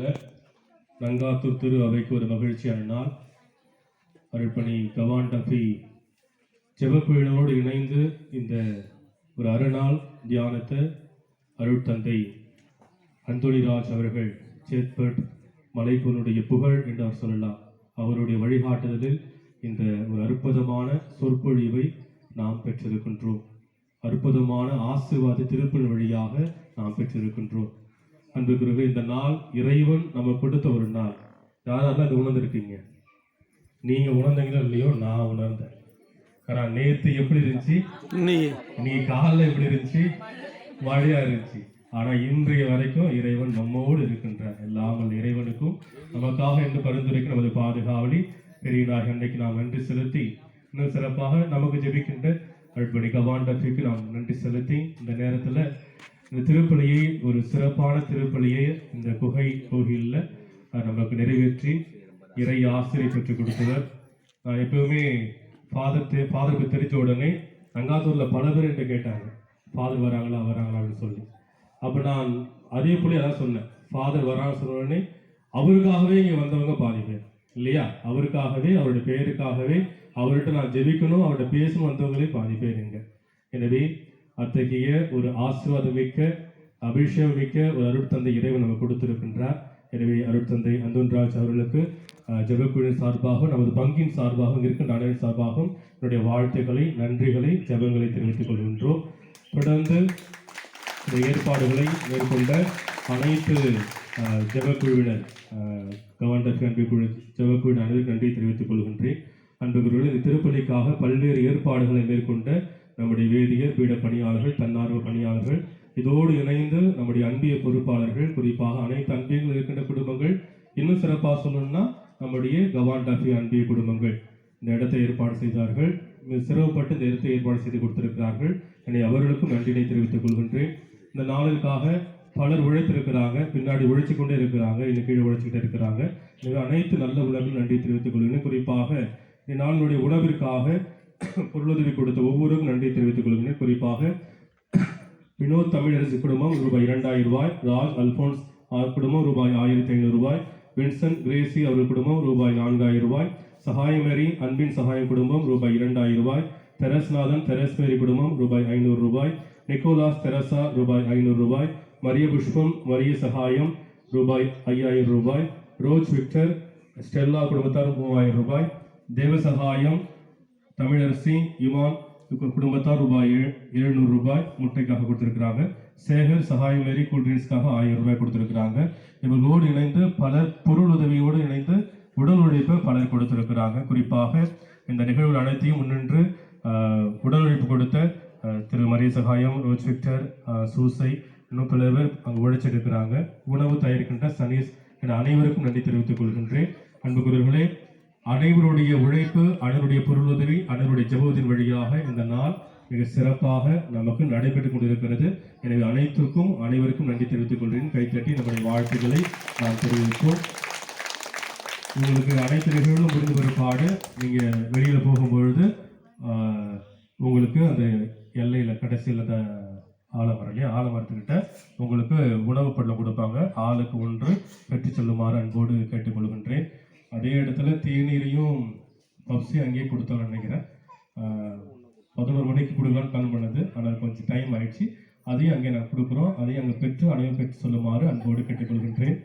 நாளில் நங்காத்தூர் திரு அவைக்கு ஒரு மகிழ்ச்சியான நாள். அருட்பணி கவான் டஃபி ஜெபக்குழுவோடு இணைந்து இந்த ஒரு அரைநாள் தியானத்தை அருட்தந்தை அந்தோணிராஜ் அவர்கள் சேத்பட் மலைப்பூனுடைய புகழ் என்று அவர் சொல்லலாம். அவருடைய வழிகாட்டுதலில் இந்த ஒரு அற்புதமான சொற்பொழிவை நாம் பெற்றிருக்கின்றோம். அற்புதமான ஆசீர்வாத திருப்பல் வழியாக நாம் பெற்றிருக்கின்றோம். அன்புக்குரியவர்களே, இந்த நாள் இறைவன் நம்ம கொடுத்த ஒரு நாள். யாரெல்லாம் அதை உணர்ந்திருக்கீங்க? நீங்க உணர்ந்தீங்களோ இல்லையோ, நான் உணர்ந்தேன். நேற்று எப்படி இருந்துச்சு, நீ காலைல எப்படி இருந்துச்சு, மழையா இருந்துச்சு. ஆனா இன்றைய வரைக்கும் இறைவன் நம்மோடு இருக்கின்றார். எல்லாமல் இறைவனுக்கும் நமக்காக என்று பரிந்துரைக்க நமது பாதுகாவலி பெரியனாக அன்றைக்கு நாம் நன்றி செலுத்தி, இன்னும் சிறப்பாக நமக்கு ஜெபிக்கின்ற அருட்பணி கவான் டஃபிக்கு நாம் நன்றி செலுத்தி, இந்த நேரத்தில் இந்த திருப்பலியை ஒரு சிறப்பான திருப்பலியை இந்த குகை கோயிலில் நமக்கு நிறைவேற்றி இறை ஆசிரியை பெற்றுக் கொடுத்தவர். நான் எப்பவுமே ஃபாதருக்கு தெரிஞ்ச உடனே நங்காத்தூரில் பல பேர் என்கிட்ட கேட்டாங்க, ஃபாதர் வராங்களா அப்படின்னு சொல்லி. அப்போ நான் அதே போல அதான் சொன்னேன், ஃபாதர் வராங்க சொன்ன உடனே அவருக்காகவே இங்கே வந்தவங்க பாதி பேர் இல்லையா, அவருக்காகவே அவருடைய பெயருக்காகவே அவர்கிட்ட நான் ஜெபிக்கணும், அவர்கிட்ட பேசணும் வந்தவங்களே பாதி பேர் இங்க. எனவே அத்தகைய ஒரு ஆசீர்வாதம் மிக்க அபிஷேகம் மிக்க ஒரு அருட்தந்தை இறைவன் நம்ம கொடுத்திருக்கின்றார். எனவே அருட்தந்தை அந்தோணிராஜ் அவர்களுக்கு ஜெபக்குழுவின் சார்பாகவும் நமது பங்கின் சார்பாகவும் இருக்கின்ற அனைவரின் சார்பாகவும் என்னுடைய வாழ்த்துக்களை, நன்றிகளை, ஜெபங்களை தெரிவித்துக் கொள்கின்றோம். தொடர்ந்து இந்த ஏற்பாடுகளை மேற்கொண்ட அனைத்து ஜெபக்குழுவினர், கவான் டஃபி அன்புக்குழு ஜெபக்குழுவின் அனைவருக்கு நன்றி தெரிவித்துக் கொள்கின்றேன். அன்புக்குழுவில் இந்த திருப்பலிக்காக பல்வேறு ஏற்பாடுகளை மேற்கொண்ட நம்முடைய வேதியர், பீட பணியாளர்கள், தன்னார்வ பணியாளர்கள், இதோடு இணைந்து நம்முடைய அன்பிய பொறுப்பாளர்கள், குறிப்பாக அனைத்து அன்பியங்கள் இருக்கின்ற குடும்பங்கள், இன்னும் சிறப்பாக சொல்லணும்னா நம்முடைய கவான் டஃபி அன்பிய குடும்பங்கள் இந்த இடத்தை ஏற்பாடு செய்தார்கள். சிரமப்பட்டு இந்த இடத்தை ஏற்பாடு செய்து கொடுத்திருக்கிறார்கள். எனவே அவர்களுக்கும் நன்றினை தெரிவித்துக் கொள்கின்றேன். இந்த நாளுக்காக பலர் உழைத்திருக்கிறாங்க, பின்னாடி உழைச்சி கொண்டே இருக்கிறாங்க, இன்னும் கீழே உழைச்சிக்கிட்டே இருக்கிறாங்க. எனவே அனைத்து நல்ல உணவில் நன்றி தெரிவித்துக் கொள்கிறேன். குறிப்பாக இந்த நாளினுடைய உணவிற்காக பொருளுதவி கொடுத்த ஒவ்வொருவரும் நன்றி தெரிவித்துக் கொள்கிறேன். குறிப்பாக வினோத் தமிழரசு குடும்பம் ரூபாய் 2000, ராஜ் அல்போன்ஸ் குடும்பம் ரூபாய் 1500, வின்சென்ட் கிரேசி அவர்கள் குடும்பம் ரூபாய் 4000, சகாயமேரி அன்பின் சகாயம் குடும்பம் ரூபாய் 2000, தெரஸ்நாதன் தெரஸ்மேரி குடும்பம் ரூபாய் 500, நிக்கோலாஸ் தெரசா ரூபாய் 500, மரிய புஷ்பம் மரிய சகாயம் ரூபாய் 5000, ரோஜ் விக்டர் ஸ்டெல்லா குடும்பத்தார் 3000, தேவசகாயம் தமிழரசி யுவான் குடும்பத்தார் ரூபாய் 700 முட்டைக்காக கொடுத்திருக்கிறாங்க. சேகர் சகாயமேரி கூல்ட்ரிங்க்ஸ்க்காக 1000 கொடுத்திருக்கிறாங்க. இவர்களோடு இணைந்து பலர் பொருள் உதவியோடு இணைந்து உடல் உழைப்பை பலர் கொடுத்திருக்கிறாங்க. குறிப்பாக இந்த நிகழ்வு அனைத்தையும் முன்னின்று உடல் உழைப்பு கொடுத்த திரு மரிய சகாயம், ரோஜ் விக்டர், சூசை, இன்னும் பல பேர் அங்கு உழைச்சிருக்கிறாங்க. உணவு தயாரிக்கின்ற சனீஸ் என அனைவருக்கும் நன்றி தெரிவித்துக் கொள்கின்றேன். அன்புக்குரியவர்களே, அனைவருடைய உழைப்பு, அனைவருடைய பொருளுதவி, அனைவருடைய ஜெபத்தின் வழியாக இந்த நாள் மிக சிறப்பாக நமக்கு நடைபெற்றுக் கொண்டிருக்கிறது. எனவே அனைவருக்கும் நன்றி தெரிவித்துக் கொள்கிறேன். கைத்தட்டி நம்முடைய வாழ்த்துக்களை நாம் தெரிவிப்போம். உங்களுக்கு அனைத்து நிகழ்வுகளும் முடிந்து பிற்பாடு நீங்கள் வெளியில் போகும்பொழுது உங்களுக்கு அந்த எல்லையில் கடைசியில் அந்த ஆலமரம் இல்லையா, ஆலமரத்துக்கிட்ட உங்களுக்கு உணவுப் பொருளை கொடுப்பாங்க. ஆளுக்கு 1 பெற்று செல்லுமாறு அன்போடு கேட்டுக்கொள்கின்றேன். அதே இடத்துல தேநீரையும் பப்ஸையும் அங்கேயே கொடுத்தோம்னு நினைக்கிறேன். 11 மணிக்கு கொடுக்கலான்னு பிளான் பண்ணது, ஆனால் கொஞ்சம் டைம் ஆயிடுச்சு. அதையும் அங்கே நான் கொடுக்குறோம். அதையும் அங்கே அனைவரும் பெற்று சொல்லுமாறு அன்போடு கேட்டுக்கொள்கின்றேன்.